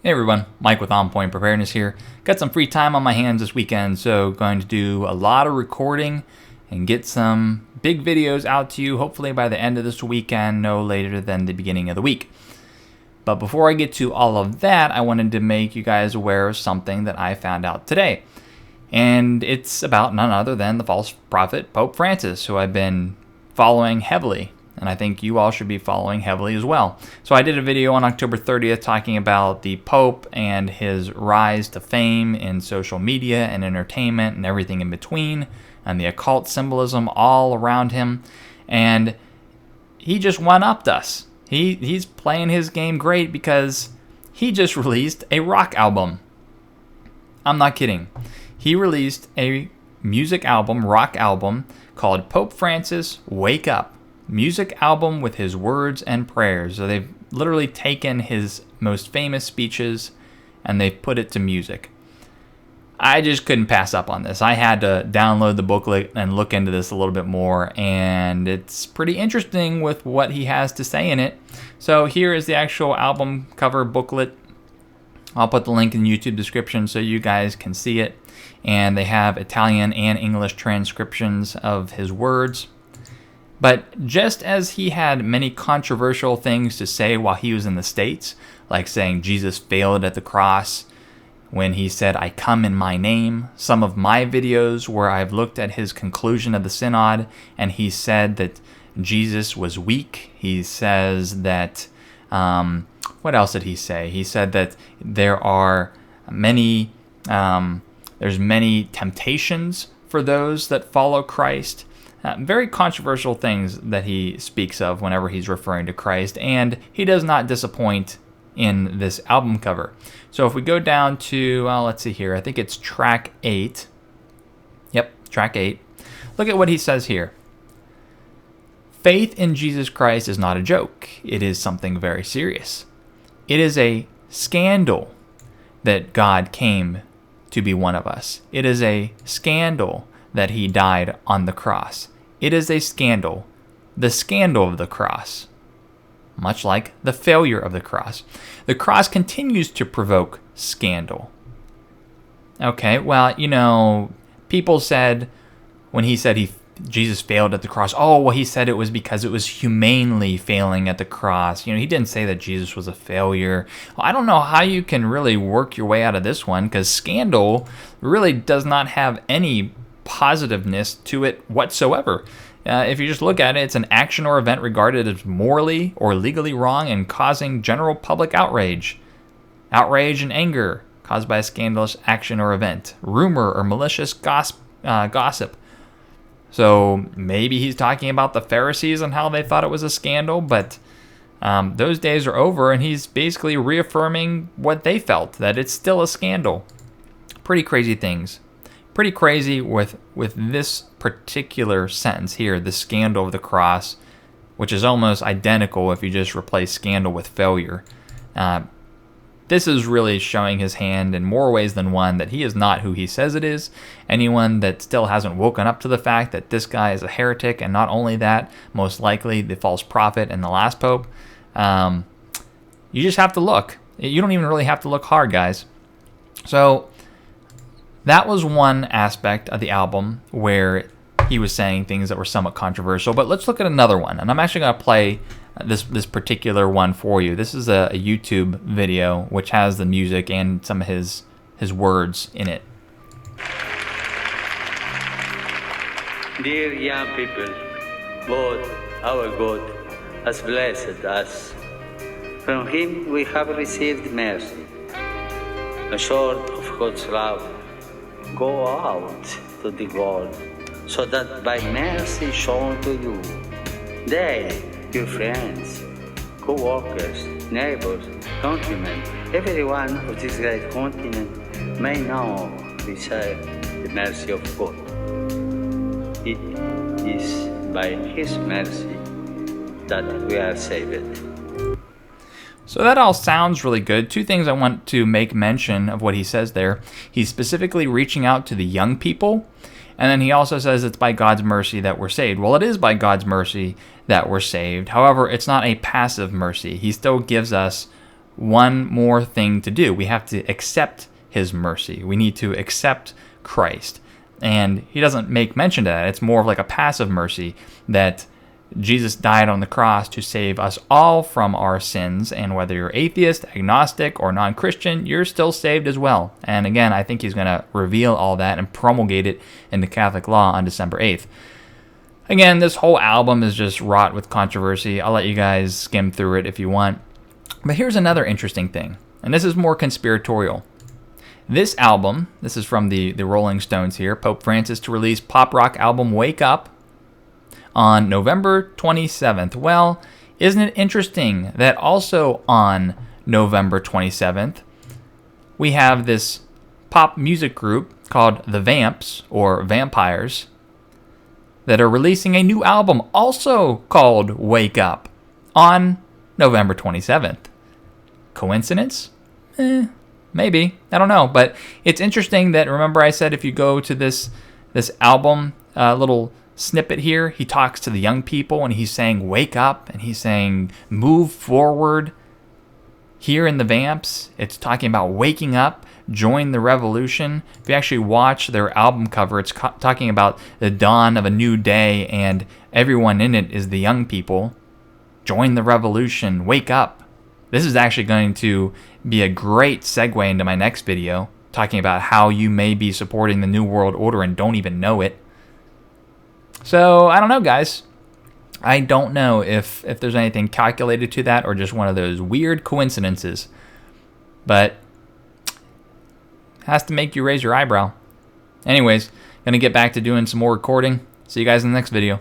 Hey everyone, Mike with On Point Preparedness here. Got some free time on my hands this weekend, so going to do a lot of recording and get some big videos out to you, hopefully by the end of this weekend, no later than the beginning of the week. But before I get to all of that, I wanted to make you guys aware of something that I found out today. And it's about none other than the false prophet Pope Francis, who I've been following heavily. And I think you all should be following heavily as well. So I did a video on October 30th talking about the Pope and his rise to fame in social media and entertainment and everything in between, and the occult symbolism all around him. And he just one-upped us. He's playing his game great because he just released a rock album. I'm not kidding. He released a music album, rock album, called Pope Francis Wake Up. Music album with his words and prayers. So they've literally taken his most famous speeches and they've put it to music. I just couldn't pass up on this. I had to download the booklet and look into this a little bit more, and it's pretty interesting with what he has to say in it. So here is the actual album cover booklet. I'll put the link in the YouTube description so you guys can see it. And they have Italian and English transcriptions of his words. But just as he had many controversial things to say while he was in the States, like saying Jesus failed at the cross, when he said, "I come in my name," some of my videos where I've looked at his conclusion of the synod, and he said that Jesus was weak. He says that, what else did he say? He said that there are there's many temptations for those that follow Christ. Very controversial things that he speaks of whenever he's referring to Christ, and he does not disappoint in this album cover. So if we go down to, let's see here, I think it's track 8. Yep, track 8. Look at what he says here. Faith in Jesus Christ is not a joke. It is something very serious. It is a scandal that God came to be one of us. It is a scandal that he died on the cross. It is a scandal, the scandal of the cross, much like the failure of the cross. The cross continues to provoke scandal. Okay, well, people said when he said Jesus failed at the cross, he said it was because it was humanely failing at the cross. He didn't say that Jesus was a failure. I don't know how you can really work your way out of this one, because scandal really does not have any positiveness to it whatsoever. If you just look at it, it's an action or event regarded as morally or legally wrong and causing general public outrage. Outrage and anger caused by a scandalous action or event. Rumor or malicious gossip. So maybe he's talking about the Pharisees and how they thought it was a scandal, but those days are over, and he's basically reaffirming what they felt, that it's still a scandal. Pretty crazy things. Pretty crazy with this particular sentence here, the scandal of the cross, which is almost identical if you just replace scandal with failure. This is really showing his hand in more ways than one that he is not who he says it is. Anyone that still hasn't woken up to the fact that this guy is a heretic, and not only that, most likely the false prophet and the last pope, you just have to look. You don't even really have to look hard, guys. So that was one aspect of the album where he was saying things that were somewhat controversial. But let's look at another one. And I'm actually going to play this particular one for you. This is a YouTube video which has the music and some of his words in it. Dear young people, God, our God, has blessed us. From him we have received mercy, a sword of God's love. Go out to the world, so that by mercy shown to you, they, your friends, co-workers, neighbors, countrymen, everyone of this great continent may now receive the mercy of God. It is by his mercy that we are saved. So that all sounds really good. Two things I want to make mention of what he says there. He's specifically reaching out to the young people, and then he also says it's by God's mercy that we're saved. Well, it is by God's mercy that we're saved. However, it's not a passive mercy. He still gives us one more thing to do. We have to accept his mercy. We need to accept Christ. And he doesn't make mention of that. It's more of like a passive mercy that Jesus died on the cross to save us all from our sins, and whether you're atheist, agnostic, or non-Christian, you're still saved as well. And again, I think he's going to reveal all that and promulgate it in the Catholic law on December 8th. Again, this whole album is just wrought with controversy. I'll let you guys skim through it if you want. But here's another interesting thing, and this is more conspiratorial. This album, this is from the Rolling Stones here, Pope Francis to release pop rock album Wake Up on November 27th. Well, isn't it interesting that also on November 27th, we have this pop music group called The Vamps, or Vampires, that are releasing a new album also called Wake Up on November 27th. Coincidence? Maybe. I don't know. But it's interesting that, remember I said if you go to this album, little snippet here, he talks to the young people and he's saying wake up and he's saying move forward. Here in the Vamps, it's talking about waking up, join the revolution. If you actually watch their album cover, it's talking about the dawn of a new day, and everyone in it is the young people. Join the revolution, wake up. This is actually going to be a great segue into my next video, talking about how you may be supporting the New World Order and don't even know it. So, I don't know, guys. I don't know if there's anything calculated to that or just one of those weird coincidences. But has to make you raise your eyebrow. Anyways, gonna get back to doing some more recording. See you guys in the next video.